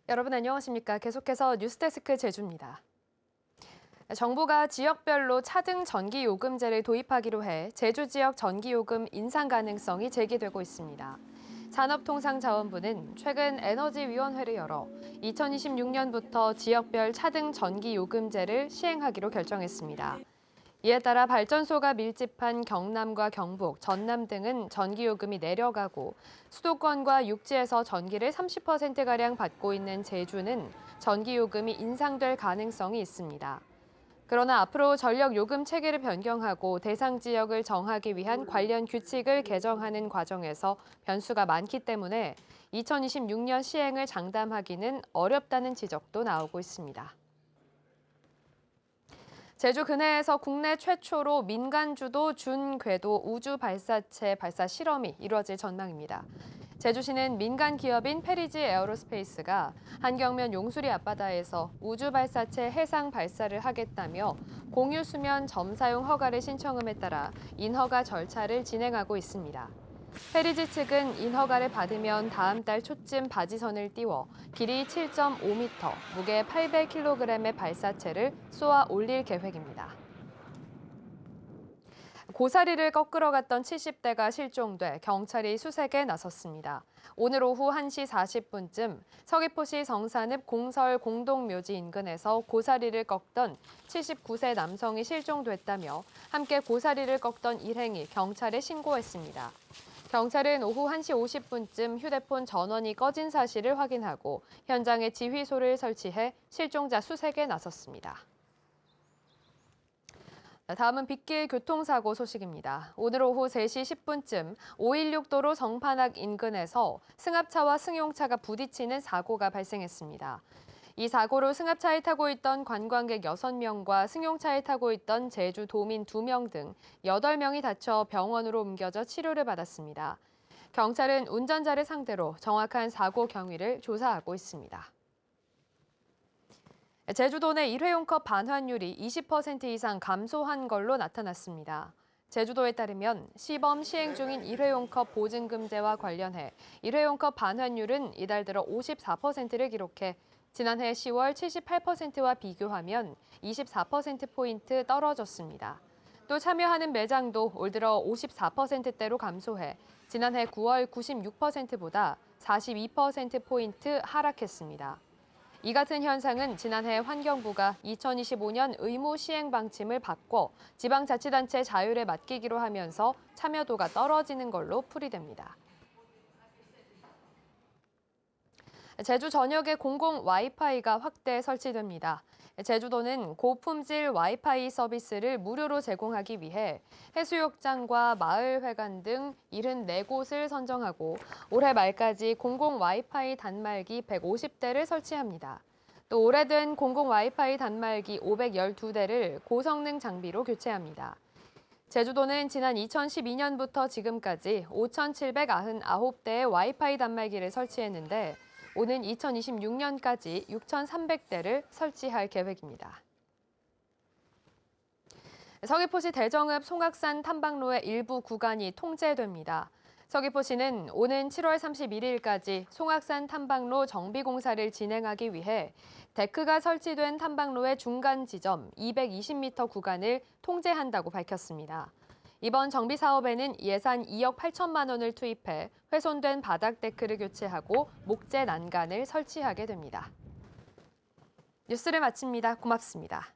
여러분 안녕하십니까? 계속해서 뉴스데스크 제주입니다. 정부가 지역별로 차등 전기요금제를 도입하기로 해 제주 지역 전기요금 인상 가능성이 제기되고 있습니다. 산업통상자원부는 최근 에너지위원회를 열어 2026년부터 지역별 차등 전기요금제를 시행하기로 결정했습니다. 이에 따라 발전소가 밀집한 경남과 경북, 전남 등은 전기요금이 내려가고 수도권과 육지에서 전기를 30%가량 받고 있는 제주는 전기요금이 인상될 가능성이 있습니다. 그러나 앞으로 전력요금 체계를 변경하고 대상 지역을 정하기 위한 관련 규칙을 개정하는 과정에서 변수가 많기 때문에 2026년 시행을 장담하기는 어렵다는 지적도 나오고 있습니다. 제주 근해에서 국내 최초로 민간 주도 준궤도 우주 발사체 발사 실험이 이루어질 전망입니다. 제주시는 민간 기업인 페리지 에어로스페이스가 한경면 용수리 앞바다에서 우주 발사체 해상 발사를 하겠다며 공유 수면 점사용 허가를 신청함에 따라 인허가 절차를 진행하고 있습니다. 페리지 측은 인허가를 받으면 다음 달 초쯤 바지선을 띄워 길이 7.5m, 무게 800kg의 발사체를 쏘아 올릴 계획입니다. 고사리를 꺾으러 갔던 70대가 실종돼 경찰이 수색에 나섰습니다. 오늘 오후 1시 40분쯤 서귀포시 성산읍 공설 공동묘지 인근에서 고사리를 꺾던 79세 남성이 실종됐다며 함께 고사리를 꺾던 일행이 경찰에 신고했습니다. 경찰은 오후 1시 50분쯤 휴대폰 전원이 꺼진 사실을 확인하고 현장에 지휘소를 설치해 실종자 수색에 나섰습니다. 다음은 빗길 교통사고 소식입니다. 오늘 오후 3시 10분쯤 516도로 정판악 인근에서 승합차와 승용차가 부딪히는 사고가 발생했습니다. 이 사고로 승합차에 타고 있던 관광객 6명과 승용차에 타고 있던 제주 도민 2명 등 8명이 다쳐 병원으로 옮겨져 치료를 받았습니다. 경찰은 운전자를 상대로 정확한 사고 경위를 조사하고 있습니다. 제주도 내 일회용컵 반환율이 20% 이상 감소한 걸로 나타났습니다. 제주도에 따르면 시범 시행 중인 일회용컵 보증금제와 관련해 일회용컵 반환율은 이달 들어 54%를 기록해 지난해 10월 78%와 비교하면 24%포인트 떨어졌습니다. 또 참여하는 매장도 올 들어 54%대로 감소해 지난해 9월 96%보다 42%포인트 하락했습니다. 이 같은 현상은 지난해 환경부가 2025년 의무 시행 방침을 바꿔 지방자치단체 자율에 맡기기로 하면서 참여도가 떨어지는 걸로 풀이됩니다. 제주 전역에 공공 와이파이가 확대 설치됩니다. 제주도는 고품질 와이파이 서비스를 무료로 제공하기 위해 해수욕장과 마을회관 등 74곳을 선정하고 올해 말까지 공공 와이파이 단말기 150대를 설치합니다. 또 오래된 공공 와이파이 단말기 512대를 고성능 장비로 교체합니다. 제주도는 지난 2012년부터 지금까지 5,799대의 와이파이 단말기를 설치했는데 오는 2026년까지 6,300대를 설치할 계획입니다. 서귀포시 대정읍 송악산 탐방로의 일부 구간이 통제됩니다. 서귀포시는 오는 7월 31일까지 송악산 탐방로 정비 공사를 진행하기 위해 데크가 설치된 탐방로의 중간 지점 220m 구간을 통제한다고 밝혔습니다. 이번 정비 사업에는 예산 2억 8천만 원을 투입해 훼손된 바닥 데크를 교체하고 목재 난간을 설치하게 됩니다. 뉴스를 마칩니다. 고맙습니다.